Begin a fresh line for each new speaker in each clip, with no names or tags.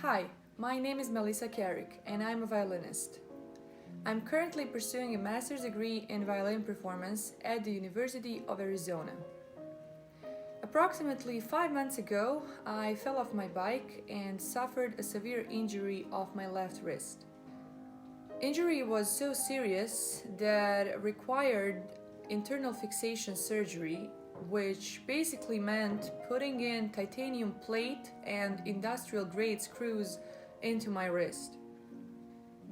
Hi, my name is Melissa Carrick and I'm a violinist. I'm currently pursuing a master's degree in violin performance at the University of Arizona. Approximately 5 months ago, I fell off my bike and suffered a severe injury of my left wrist. Injury was so serious that required internal fixation surgery, which basically meant putting in titanium plate and industrial grade screws into my wrist.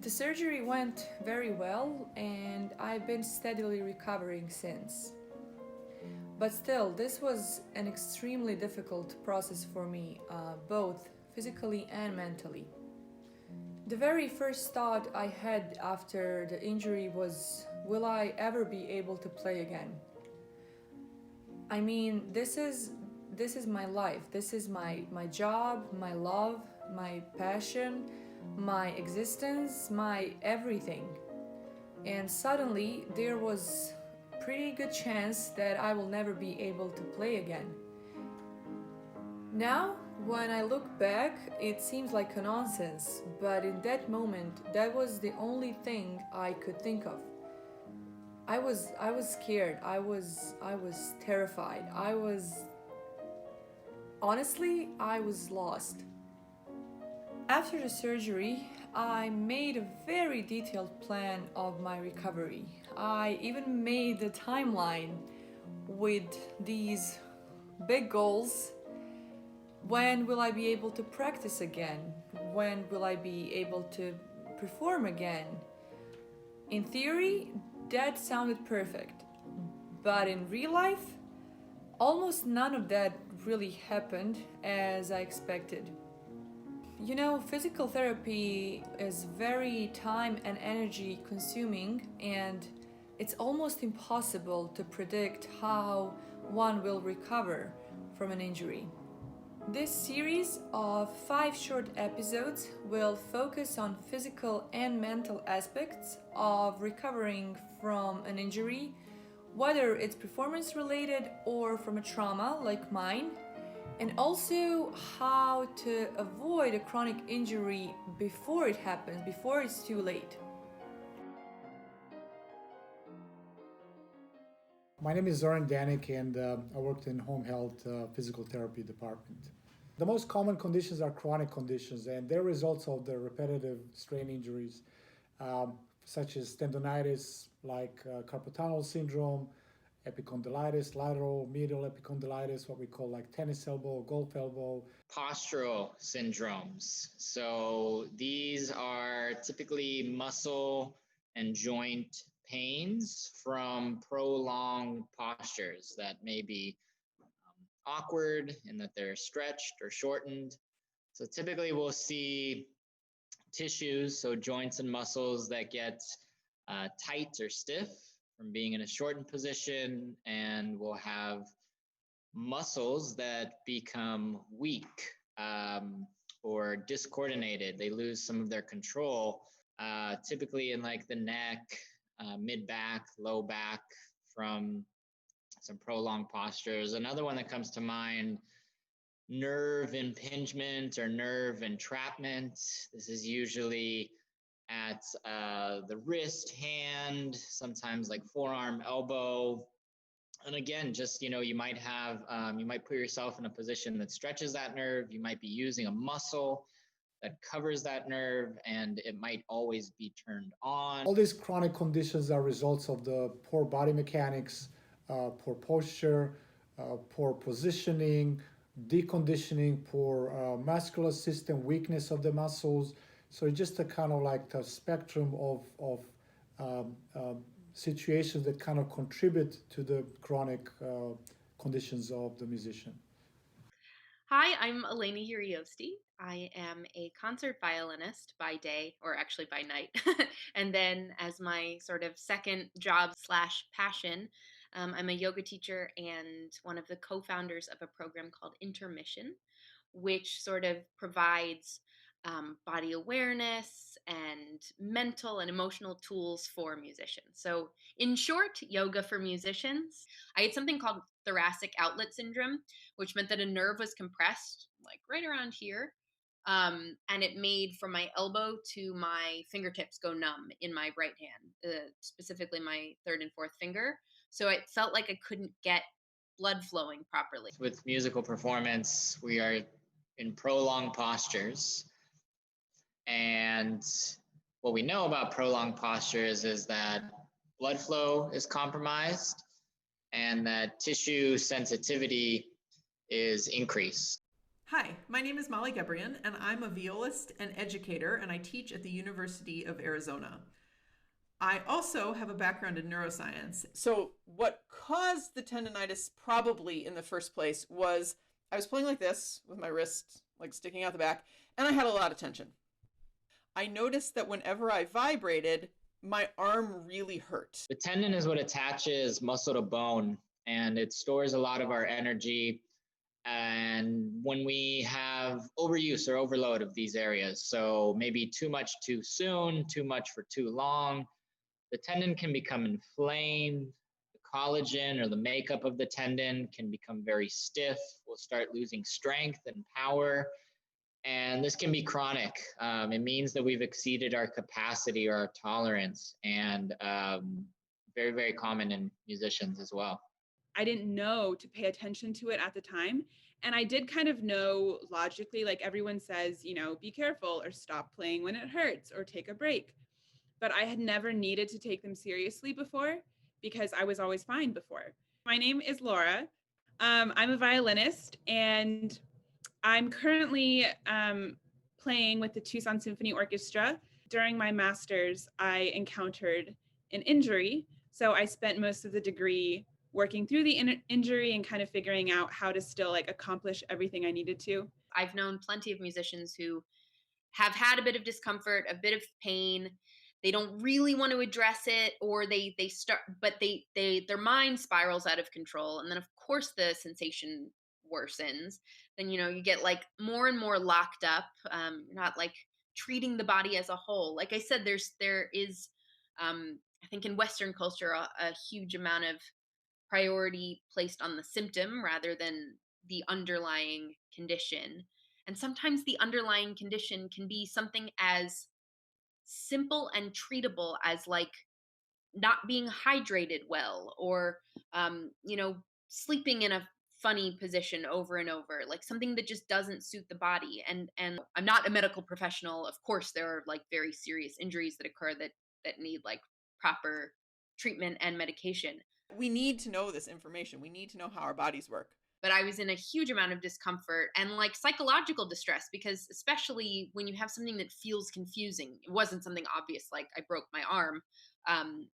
The surgery went very well and I've been steadily recovering since. But still, this was an extremely difficult process for me, both physically and mentally. The very first thought I had after the injury was, will I ever be able to play again? I mean, this is my life. This is my job, my love, my passion, my existence, my everything. And suddenly there was a pretty good chance that I will never be able to play again. Now, when I look back, it seems like a nonsense, but in that moment, that was the only thing I could think of. I was scared. I was terrified. I was lost. After the surgery, I made a very detailed plan of my recovery. I even made a timeline with these big goals. When will I be able to practice again? When will I be able to perform again? In theory, that sounded perfect. But in real life, almost none of that really happened as I expected. You know, physical therapy is very time and energy consuming, and it's almost impossible to predict how one will recover from an injury. This series of 5 short episodes will focus on physical and mental aspects of recovering from an injury, whether it's performance related or from a trauma like mine, and also how to avoid a chronic injury before it happens, before it's too late.
My name is Zoran Danik, and I worked in home health physical therapy department. The most common conditions are chronic conditions, and they're results of the repetitive strain injuries, such as tendonitis, like carpal tunnel syndrome, epicondylitis, lateral medial epicondylitis, what we call like tennis elbow, golf elbow.
Postural syndromes. So these are typically muscle and joint pains from prolonged postures that may be awkward in that they're stretched or shortened. So typically we'll see tissues, so joints and muscles that get tight or stiff from being in a shortened position, and we'll have muscles that become weak or discoordinated. They lose some of their control, typically in like the neck, mid back, low back from some prolonged postures. Another one that comes to mind, nerve impingement or nerve entrapment. This is usually at the wrist, hand, sometimes like forearm, elbow. And again, just, you might have, you might put yourself in a position that stretches that nerve. You might be using a muscle that covers that nerve, and it might always be turned on.
All these chronic conditions are results of the poor body mechanics, poor posture, poor positioning, deconditioning, poor muscular system, weakness of the muscles. So it's just a kind of like a spectrum of um, um, situations that kind of contribute to the chronic conditions of the musician.
Hi, I'm Elena Uriosti. I am a concert violinist by day, or actually by night. And then, as my sort of second job slash passion, I'm a yoga teacher and one of the co founders of a program called Intermission, which sort of provides body awareness and mental and emotional tools for musicians. So, in short, yoga for musicians. I had something called thoracic outlet syndrome, which meant that a nerve was compressed, like right around here. and it made from my elbow to my fingertips go numb in my right hand, specifically my third and fourth finger. So it felt like I couldn't get blood flowing properly.
With musical performance, we are in prolonged postures. And what we know about prolonged postures is that blood flow is compromised and that tissue sensitivity is increased.
Hi, my name is Molly Gebrian, and I'm a violist and educator, and I teach at the University of Arizona. I also have a background in neuroscience. So what caused the tendonitis probably in the first place was I was playing like this with my wrist like sticking out the back, and I had a lot of tension. I noticed that whenever I vibrated, my arm really hurt.
The tendon is what attaches muscle to bone, and it stores a lot of our energy. And when we have overuse or overload of these areas, so maybe too much too soon, too much for too long, the tendon can become inflamed. The collagen or the makeup of the tendon can become very stiff. We'll start losing strength and power. And this can be chronic. It means that we've exceeded our capacity or our tolerance, and very, very common in musicians as well.
I didn't know to pay attention to it at the time. And I did kind of know logically, like everyone says, be careful or stop playing when it hurts or take a break. But I had never needed to take them seriously before because I was always fine before. My name is Laura. I'm a violinist, and I'm currently playing with the Tucson Symphony Orchestra. During my master's, I encountered an injury. So I spent most of the degree working through the injury and kind of figuring out how to still accomplish everything I needed to.
I've known plenty of musicians who have had a bit of discomfort, a bit of pain. They don't really want to address it, or they start, but their mind spirals out of control, and then of course the sensation worsens. Then you get more and more locked up. You're not treating the body as a whole. Like I said, there is I think in Western culture a huge amount of priority placed on the symptom rather than the underlying condition. And sometimes the underlying condition can be something as simple and treatable as not being hydrated well, or sleeping in a funny position over and over, something that just doesn't suit the body. And I'm not a medical professional. Of course there are very serious injuries that occur that need proper treatment and medication.
We need to know this information. We need to know how our bodies work.
But I was in a huge amount of discomfort and psychological distress, because especially when you have something that feels confusing, it wasn't something obvious like I broke my arm.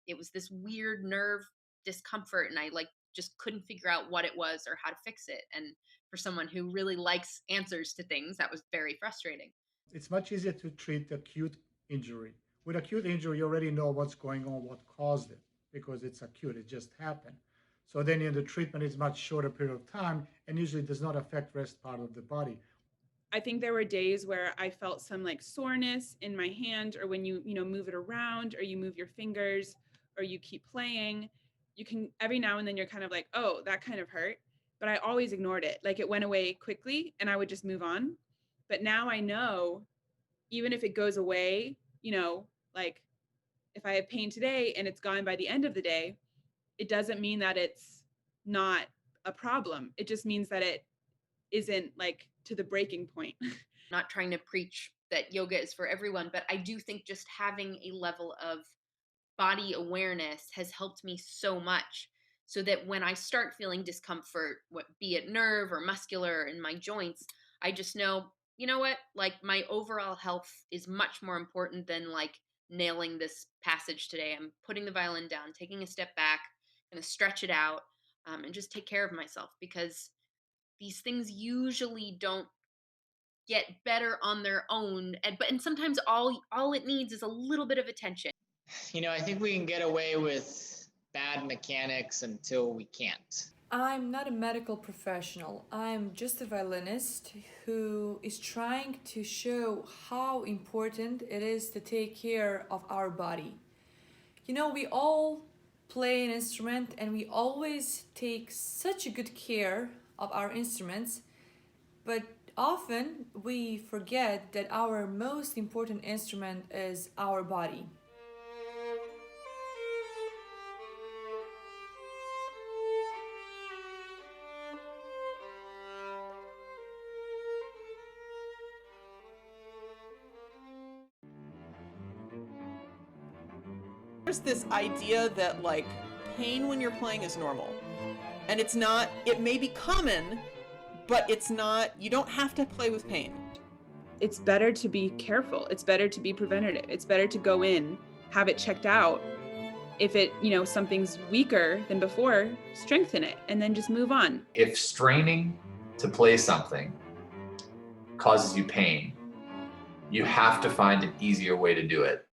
It was this weird nerve discomfort, and I just couldn't figure out what it was or how to fix it. And for someone who really likes answers to things, that was very frustrating.
It's much easier to treat acute injury. With acute injury, you already know what's going on, what caused it, because it's acute, it just happened. So then the treatment is much shorter period of time and usually does not affect rest part of the body.
I think there were days where I felt some soreness in my hand, or when you move it around, or you move your fingers, or you keep playing, you can, every now and then you're kind of oh, that kind of hurt. But I always ignored it. It went away quickly and I would just move on. But now I know, even if it goes away, if I have pain today and it's gone by the end of the day, it doesn't mean that it's not a problem. It just means that it isn't to the breaking point.
Not trying to preach that yoga is for everyone, but I do think just having a level of body awareness has helped me so much, so that when I start feeling discomfort, be it nerve or muscular in my joints, I just know, you know what, my overall health is much more important than nailing this passage today. I'm putting the violin down, taking a step back, going to stretch it out, and just take care of myself, because these things usually don't get better on their own. And sometimes all it needs is a little bit of attention.
I think we can get away with bad mechanics until we can't.
I'm not a medical professional. I'm just a violinist who is trying to show how important it is to take care of our body. We all play an instrument and we always take such a good care of our instruments, but Often we forget that our most important instrument is our body.
There's this idea that like pain when you're playing is normal. And it's not, it may be common, but it's not, you don't have to play with pain.
It's better to be careful. It's better to be preventative. It's better to go in, have it checked out. If it, something's weaker than before, strengthen it and then just move on.
If straining to play something causes you pain, you have to find an easier way to do it.